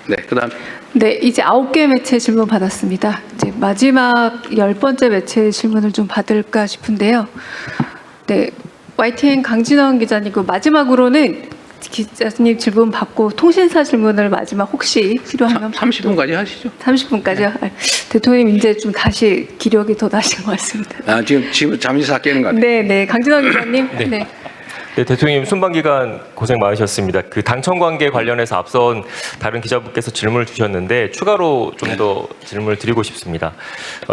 네, 그다음. 네, 이제 9개 매체 질문 받았습니다. 이제 마지막 10번째 매체 질문을 좀 받을까 싶은데요. 네, YTN 강진원 기자님, 그 마지막으로는 기자님 질문 받고 통신사 질문을 마지막 혹시 필요하면 30분까지 하시죠. 30분까지요? 네. 대통령 이제 좀 다시 기력이 더 나신 것 같습니다. 아, 지금 잠시 사 깨는 것 같아요. 네, 네, 강진원 기자님. 네. 네. 네, 대통령님 순방 기간 고생 많으셨습니다. 그 당청 관계 관련해서 앞선 다른 기자분께서 질문을 주셨는데 추가로 좀 더 질문을 드리고 싶습니다.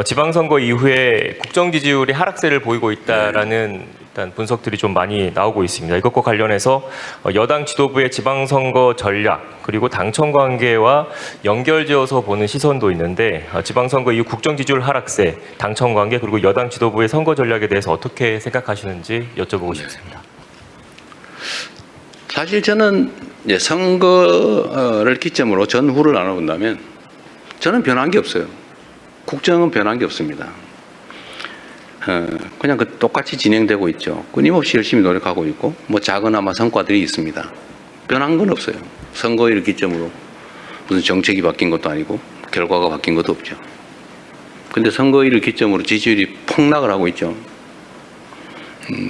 지방선거 이후에 국정 지지율이 하락세를 보이고 있다라는 일단 분석들이 좀 많이 나오고 있습니다. 이것과 관련해서 여당 지도부의 지방선거 전략 그리고 당청 관계와 연결지어서 보는 시선도 있는데 지방선거 이후 국정 지지율 하락세, 당청 관계 그리고 여당 지도부의 선거 전략에 대해서 어떻게 생각하시는지 여쭤보고 싶습니다. 사실 저는 이제 선거를 기점으로 전후를 나눠본다면 저는 변한 게 없어요. 국정은 변한 게 없습니다. 그냥 똑같이 진행되고 있죠. 끊임없이 열심히 노력하고 있고 뭐 작은아마 성과들이 있습니다. 변한 건 없어요. 선거를 기점으로 무슨 정책이 바뀐 것도 아니고 결과가 바뀐 것도 없죠. 근데 선거일을 기점으로 지지율이 폭락을 하고 있죠.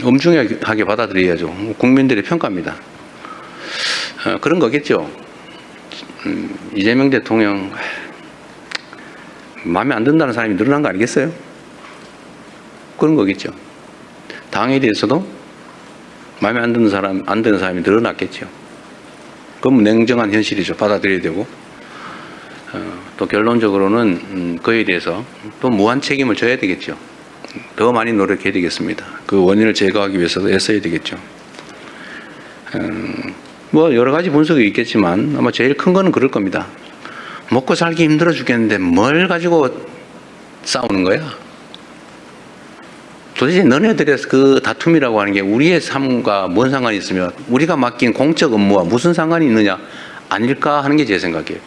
엄중하게 받아들여야죠. 국민들의 평가입니다. 그런 거겠죠. 이재명 대통령 마음에 안 든다는 사람이 늘어난 거 아니겠어요? 그런 거겠죠. 당에 대해서도 마음에 안 드는 사람이 늘어났겠죠. 그건 냉정한 현실이죠. 받아들여야 되고 또 결론적으로는 그에 대해서 또 무한 책임을 져야 되겠죠. 더 많이 노력해야 되겠습니다. 그 원인을 제거하기 위해서도 애써야 되겠죠. 뭐 여러 가지 분석이 있겠지만 아마 제일 큰 거는 그럴 겁니다. 먹고 살기 힘들어 죽겠는데 뭘 가지고 싸우는 거야? 도대체 너네들의 그 다툼이라고 하는 게 우리의 삶과 뭔 상관이 있으며 우리가 맡긴 공적 업무와 무슨 상관이 있느냐 아닐까 하는 게 제 생각이에요.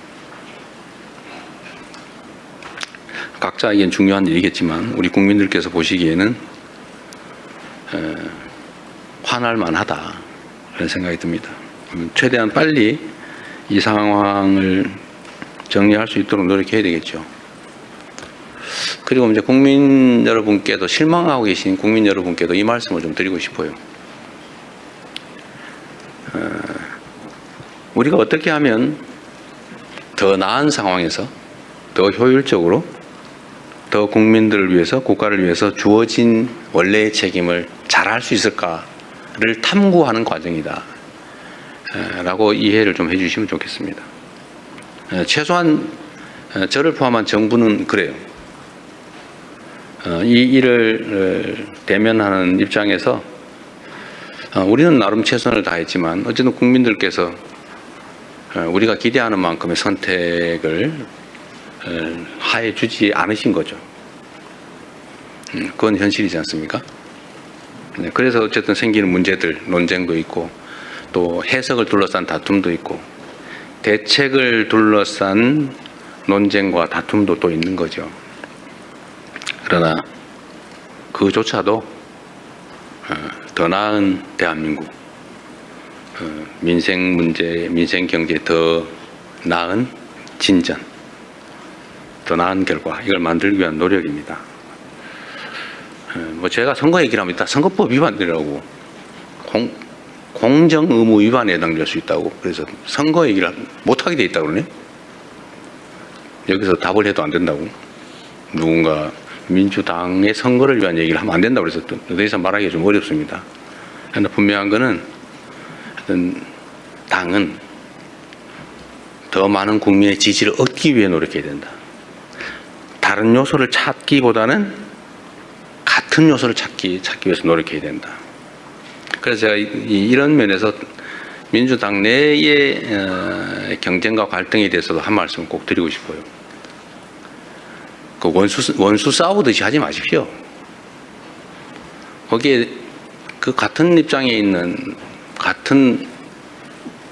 각자에겐 중요한 일이겠지만 우리 국민들께서 보시기에는 화날 만하다 그런 생각이 듭니다. 최대한 빨리 이 상황을 정리할 수 있도록 노력해야 되겠죠. 그리고 이제 국민 여러분께도 실망하고 계신 국민 여러분께도 이 말씀을 좀 드리고 싶어요. 우리가 어떻게 하면 더 나은 상황에서 더 효율적으로 더 국민들을 위해서 국가를 위해서 주어진 원래의 책임을 잘할 수 있을까를 탐구하는 과정이다 라고 이해를 좀 해주시면 좋겠습니다. 최소한 저를 포함한 정부는 그래요. 이 일을 대면하는 입장에서 우리는 나름 최선을 다했지만 어쨌든 국민들께서 우리가 기대하는 만큼의 선택을 하해 주지 않으신 거죠. 그건 현실이지 않습니까? 그래서 어쨌든 생기는 문제들, 논쟁도 있고 또 해석을 둘러싼 다툼도 있고 대책을 둘러싼 논쟁과 다툼도 또 있는 거죠. 그러나 그조차도 더 나은 대한민국, 민생 문제, 민생 경제 더 나은 진전, 더 나은 결과 이걸 만들기 위한 노력입니다. 뭐 제가 선거 얘기를 합니다. 선거법 위반이라고 공정 의무 위반에 해당될 수 있다고 그래서 선거 얘기를 못하게 돼 있다고 그러네. 여기서 답을 해도 안 된다고 누군가 민주당의 선거를 위한 얘기를 하면 안 된다고 그래서 더 이상 말하기가 좀 어렵습니다. 그러나 분명한 거는 당은 더 많은 국민의 지지를 얻기 위해 노력해야 된다. 다른 요소를 찾기보다는 같은 요소를 찾기 위해서 노력해야 된다. 그래서 제가 이런 면에서 민주당 내의 경쟁과 갈등에 대해서도 한 말씀 꼭 드리고 싶어요. 그 원수 싸우듯이 하지 마십시오. 거기에 그 같은 입장에 있는 같은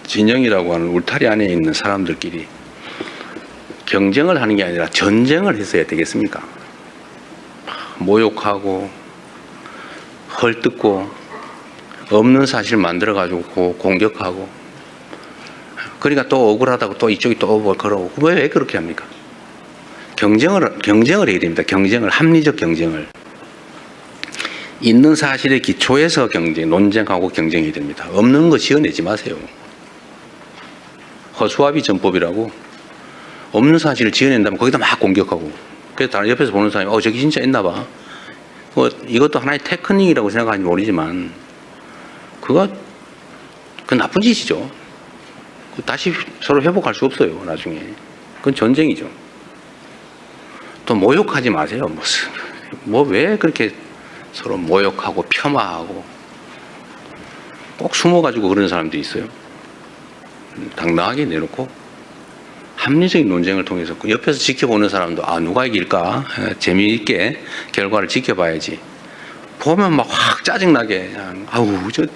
진영이라고 하는 울타리 안에 있는 사람들끼리 경쟁을 하는 게 아니라 전쟁을 했어야 되겠습니까? 모욕하고 헐뜯고 없는 사실 만들어가지고 공격하고 그러니까 또 억울하다고 또 이쪽이 또 그러고 왜 그렇게 합니까? 경쟁을 해야 됩니다. 합리적 경쟁을. 있는 사실의 기초에서 논쟁하고 경쟁해야 됩니다. 없는 거 지어내지 마세요. 허수아비 전법이라고 없는 사실을 지어낸다면 거기다 막 공격하고 그래서 다른 옆에서 보는 사람이 저기 진짜 있나 봐. 이것도 하나의 테크닉이라고 생각하는지 모르지만 그 나쁜 짓이죠. 다시 서로 회복할 수 없어요. 나중에. 그건 전쟁이죠. 또 모욕하지 마세요. 왜 그렇게 서로 모욕하고 폄하하고 꼭 숨어가지고 그런 사람도 있어요. 당당하게 내놓고 합리적인 논쟁을 통해서 옆에서 지켜보는 사람도 누가 이길까 재미있게 결과를 지켜봐야지. 보면 막 확 짜증나게 그냥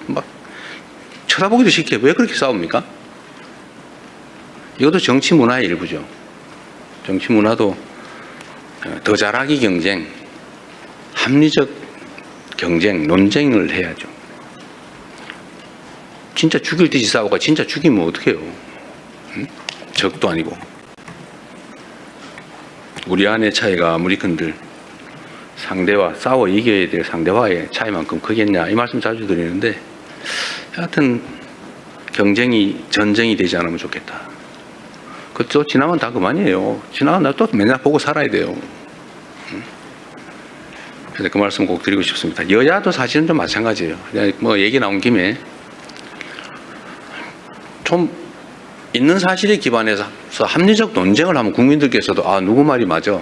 막 쳐다보기도 싫게 왜 그렇게 싸웁니까? 이것도 정치 문화의 일부죠. 정치 문화도 더 잘하기 경쟁, 합리적 경쟁, 논쟁을 해야죠. 진짜 죽일 듯이 싸우고 진짜 죽이면 어떡해요? 응? 적도 아니고. 우리 안의 차이가 아무리 큰들 상대와 싸워 이겨야 될 상대와의 차이만큼 크겠냐 이 말씀 자주 드리는데 하여튼 전쟁이 되지 않으면 좋겠다. 그쪽 지나면 다 그만이에요. 지나면 또 맨날 보고 살아야 돼요. 그래서 그 말씀 꼭 드리고 싶습니다. 여야도 사실은 좀 마찬가지예요. 얘기 나온 김에 좀 있는 사실에 기반해서 합리적 논쟁을 하면 국민들께서도 누구 말이 맞아.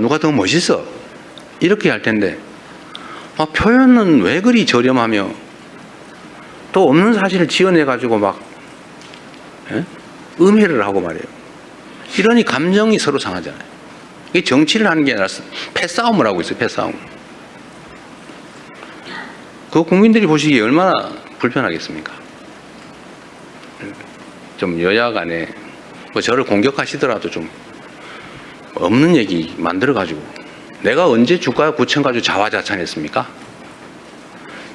누가 더 멋있어. 이렇게 할 텐데 표현은 왜 그리 저렴하며 또 없는 사실을 지어내가지고 막 음해를 하고 말이에요. 이러니 감정이 서로 상하잖아요. 이게 정치를 하는 게 아니라 패싸움을 하고 있어요. 패싸움. 그 국민들이 보시기에 얼마나 불편하겠습니까? 좀 여야 간에 저를 공격하시더라도 좀 없는 얘기 만들어가지고 내가 언제 주가 9천 가지고 자화자찬했습니까?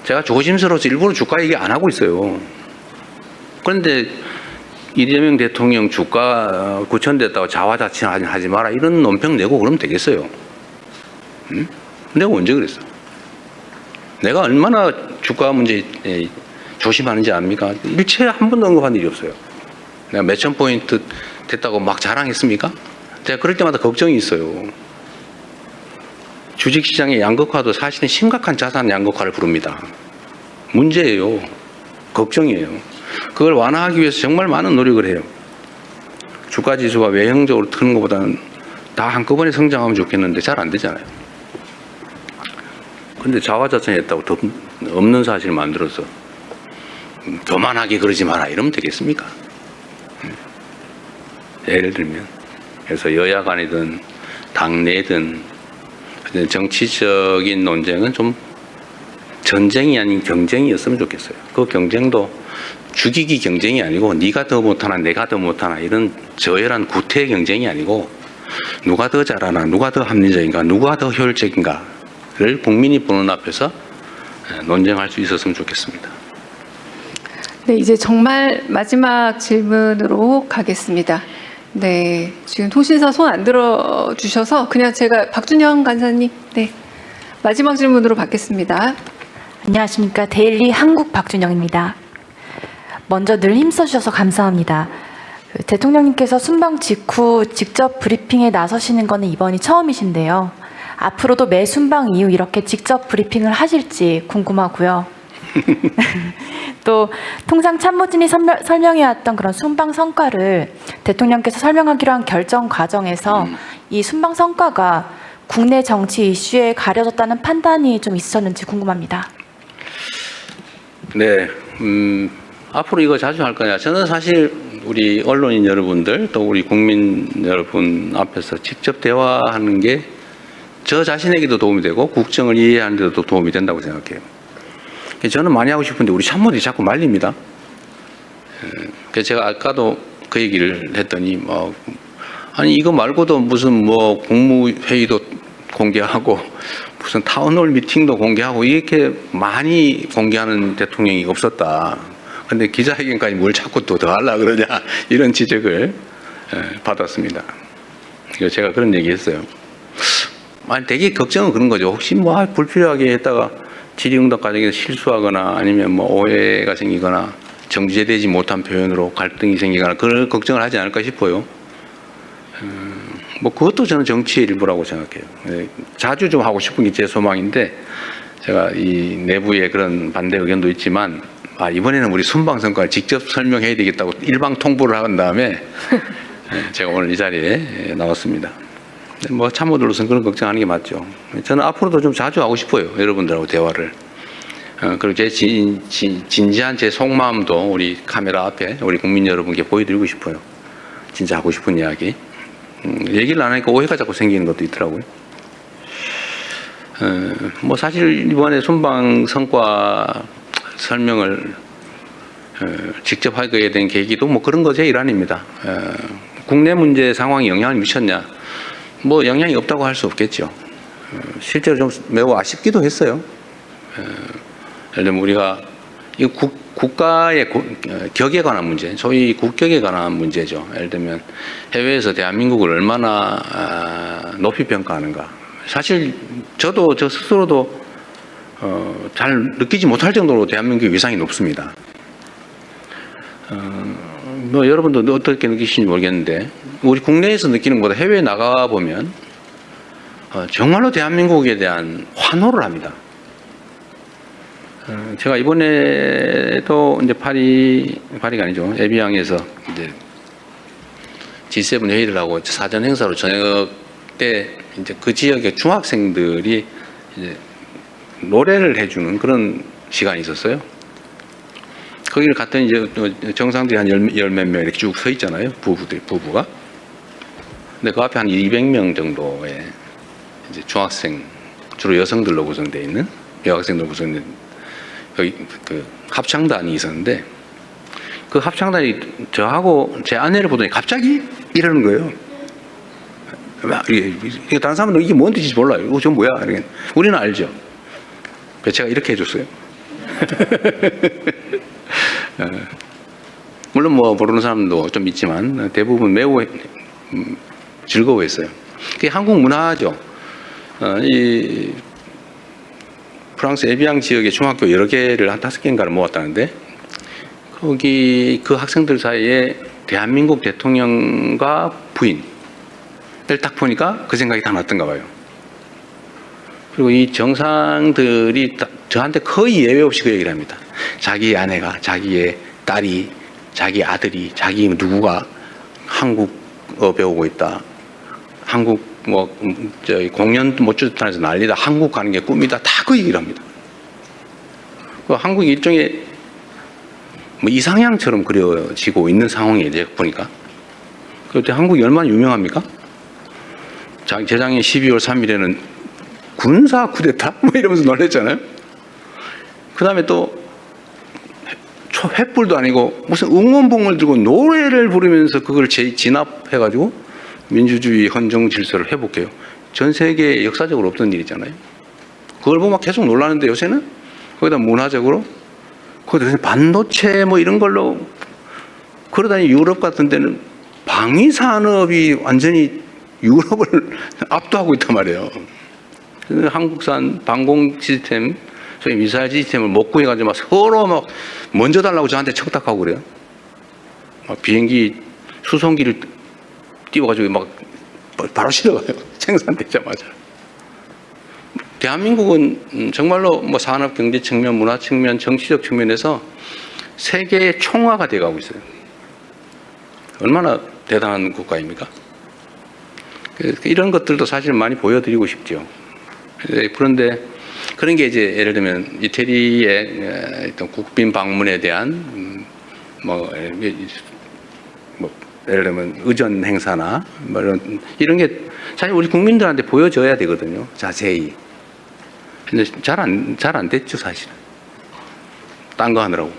제가 조심스러워서 일부러 주가 얘기 안 하고 있어요. 그런데 이재명 대통령 주가 9천 됐다고 자화자찬하지 마라 이런 논평 내고 그러면 되겠어요? 응? 내가 언제 그랬어? 내가 얼마나 주가 문제 조심하는지 압니까? 일체 한 번도 언급한 일이 없어요. 내가 몇천 포인트 됐다고 막 자랑했습니까? 제가 그럴 때마다 걱정이 있어요. 주식시장의 양극화도 사실은 심각한 자산 양극화를 부릅니다. 문제예요. 걱정이에요. 그걸 완화하기 위해서 정말 많은 노력을 해요. 주가지수가 외형적으로 트는 것보다는 다 한꺼번에 성장하면 좋겠는데 잘 안 되잖아요. 근데 자화자찬했다고 없는 사실을 만들어서 교만하게 그러지 마라 이러면 되겠습니까? 예를 들면 그래서 여야 간이든 당내든 정치적인 논쟁은 좀 전쟁이 아닌 경쟁이었으면 좋겠어요. 그 경쟁도 죽이기 경쟁이 아니고 네가 더 못하나 내가 더 못하나 이런 저열한 구태 경쟁이 아니고 누가 더 잘하나 누가 더 합리적인가 누가 더 효율적인가를 국민이 보는 앞에서 논쟁할 수 있었으면 좋겠습니다. 네, 이제 정말 마지막 질문으로 가겠습니다. 네, 지금 통신사 손 안 들어주셔서 그냥 제가 박준영 간사님, 네, 마지막 질문으로 받겠습니다. 안녕하십니까. 데일리 한국 박준영입니다. 먼저 늘 힘써주셔서 감사합니다. 대통령님께서 순방 직후 직접 브리핑에 나서시는 것은 이번이 처음이신데요. 앞으로도 매 순방 이후 이렇게 직접 브리핑을 하실지 궁금하고요. 또 통상 참모진이 설명해왔던 그런 순방 성과를 대통령께서 설명하기로 한 결정 과정에서 이 순방 성과가 국내 정치 이슈에 가려졌다는 판단이 좀 있었는지 궁금합니다. 네, 앞으로 이거 자주 할 거냐? 저는 사실 우리 언론인 여러분들 또 우리 국민 여러분 앞에서 직접 대화하는 게 저 자신에게도 도움이 되고 국정을 이해하는 데도 도움이 된다고 생각해요. 저는 많이 하고 싶은데 우리 참모들이 자꾸 말립니다. 그래서 제가 아까도 그 얘기를 했더니 아니 이거 말고도 무슨 국무회의도 공개하고 무슨 타운홀 미팅도 공개하고 이렇게 많이 공개하는 대통령이 없었다. 근데 기자회견까지 뭘 자꾸 또 더 하려고 그러냐 이런 지적을 받았습니다. 그래서 제가 그런 얘기했어요. 아니 되게 걱정은 그런 거죠. 혹시 뭐 불필요하게 했다가 질의응답 과정에서 실수하거나 아니면 뭐 오해가 생기거나 정제되지 못한 표현으로 갈등이 생기거나 그런 걱정을 하지 않을까 싶어요. 뭐 그것도 저는 정치의 일부라고 생각해요. 자주 좀 하고 싶은 게 제 소망인데 제가 이 내부에 그런 반대 의견도 있지만 이번에는 우리 순방 성과를 직접 설명해야 되겠다고 일방 통보를 한 다음에 제가 오늘 이 자리에 나왔습니다. 뭐 참모들로서는 그런 걱정하는 게 맞죠. 저는 앞으로도 좀 자주 하고 싶어요. 여러분들하고 대화를. 그리고 제 진지한 제 속마음도 우리 카메라 앞에 우리 국민 여러분께 보여드리고 싶어요. 진짜 하고 싶은 이야기. 얘기를 안 하니까 오해가 자꾸 생기는 것도 있더라고요. 뭐 사실 이번에 순방 성과 설명을 직접 하게 된 계기도 뭐 그런 거제 일환입니다. 국내 문제 상황이 영향을 미쳤냐? 뭐 영향이 없다고 할 수 없겠죠. 실제로 좀 매우 아쉽기도 했어요. 예를 들면 우리가 이 국가의 격에 관한 문제, 소위 국격에 관한 문제죠. 예를 들면 해외에서 대한민국을 얼마나 높이 평가하는가. 사실 저 스스로도 잘 느끼지 못할 정도로 대한민국의 위상이 높습니다. 뭐 여러분도 어떻게 느끼시는지 모르겠는데 우리 국내에서 느끼는 것보다 해외에 나가 보면 정말로 대한민국에 대한 환호를 합니다. 제가 이번에도 이제 파리가 아니죠. 에비앙에서 이제 G7 회의를 하고 사전 행사로 저녁 때 이제 그 지역의 중학생들이 이제 노래를 해주는 그런 시간이 있었어요. 거기를 갔더니 이제 정상들이 한 열 몇 명 이렇게 쭉 서 있잖아요. 부부가. 근데 그 앞에 한 200명 정도의 이제 중학생, 주로 여성들로 구성되어 있는 여학생들로 구성된 여기 그 합창단이 있었는데 그 합창단이 저하고 제 아내를 보더니 갑자기 이러는 거예요. 이게 다른 사람은 이게 뭔 뜻인지 몰라요. 이거 저 뭐야? 우리는 알죠. 그래서 제가 이렇게 해줬어요. 물론 뭐 모르는 사람도 좀 있지만 대부분 매우 즐거워했어요. 그게 한국 문화죠. 이 프랑스 에비앙 지역의 중학교 여러 개를 한 5개인가를 모았다는데 거기 그 학생들 사이에 대한민국 대통령과 부인을 딱 보니까 그 생각이 다 났던가 봐요. 그리고 이 정상들이 저한테 거의 예외 없이 그 얘기를 합니다. 자기 아내가, 자기의 딸이, 자기 아들이, 자기 누구가 한국어 배우고 있다. 한국 저희 공연 모주탄에서 난리다. 한국 가는 게 꿈이다. 다 그 얘기를 합니다. 그 한국이 일종의 뭐 이상향처럼 그려지고 있는 상황이에요. 제가 보니까. 그때 한국이 얼마나 유명합니까? 재작년 12월 3일에는 군사 쿠데타? 뭐 이러면서 놀랬잖아요. 그 다음에 또 횃불도 아니고 무슨 응원봉을 들고 노래를 부르면서 그걸 진압해가지고 민주주의 헌정 질서를 회복해요. 전 세계에 역사적으로 없던 일이잖아요. 그걸 보면 계속 놀라는데 요새는 거기다 문화적으로 거기다 반도체 뭐 이런 걸로 그러다니 유럽 같은 데는 방위 산업이 완전히 유럽을 압도하고 있단 말이에요. 한국산 방공 시스템, 소위 미사일 시스템을 못 구해가지고 막 서로 막 먼저 달라고 저한테 척닥하고 그래요. 막 비행기 수송기를 띄워가지고 막 바로 실어가요. 생산되자마자. 대한민국은 정말로 뭐 산업, 경제 측면, 문화 측면, 정치적 측면에서 세계의 총화가 돼가고 있어요. 얼마나 대단한 국가입니까? 이런 것들도 사실 많이 보여드리고 싶죠. 그런데 그런 게 이제 예를 들면 이태리의 어떤 국빈 방문에 대한 뭐 예를 들면 의전 행사나 뭐 이런 게 사실 우리 국민들한테 보여줘야 되거든요. 자세히. 근데 잘 안 됐죠, 사실은. 딴 거 하느라고.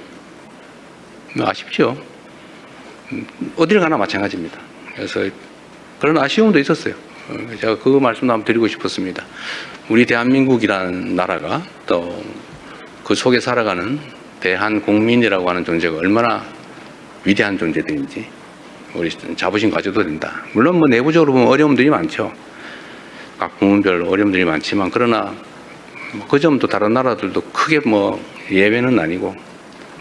아쉽죠. 어딜 가나 마찬가지입니다. 그래서 그런 아쉬움도 있었어요. 제가 그 말씀도 한번 드리고 싶었습니다. 우리 대한민국이라는 나라가 또 그 속에 살아가는 대한국민이라고 하는 존재가 얼마나 위대한 존재들인지 우리 자부심 가져도 된다. 물론 뭐 내부적으로 보면 어려움들이 많죠. 각 부문별로 어려움들이 많지만 그러나 그 점도 다른 나라들도 크게 뭐 예외는 아니고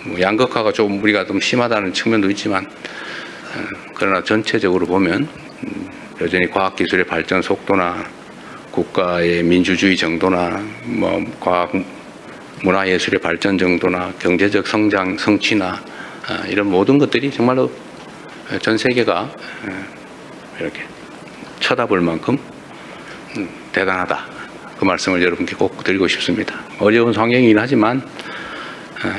뭐 양극화가 좀 우리가 좀 심하다는 측면도 있지만 그러나 전체적으로 보면 여전히 과학기술의 발전 속도나 국가의 민주주의 정도나 뭐 과학 문화예술의 발전 정도나 경제적 성장 성취나 이런 모든 것들이 정말로 전 세계가 이렇게 쳐다볼 만큼 대단하다. 그 말씀을 여러분께 꼭 드리고 싶습니다. 어려운 상황이긴 하지만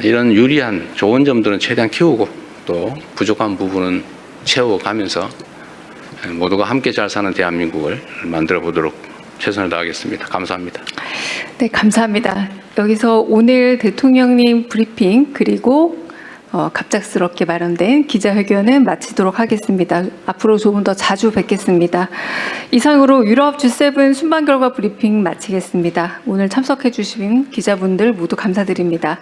이런 유리한 좋은 점들은 최대한 키우고 또 부족한 부분은 채워가면서 모두가 함께 잘 사는 대한민국을 만들어 보도록 최선을 다하겠습니다. 감사합니다. 네, 감사합니다. 여기서 오늘 대통령님 브리핑 그리고 갑작스럽게 마련된 기자회견은 마치도록 하겠습니다. 앞으로 조금 더 자주 뵙겠습니다. 이상으로 유럽 G7 순방 결과 브리핑 마치겠습니다. 오늘 참석해 주신 기자분들 모두 감사드립니다.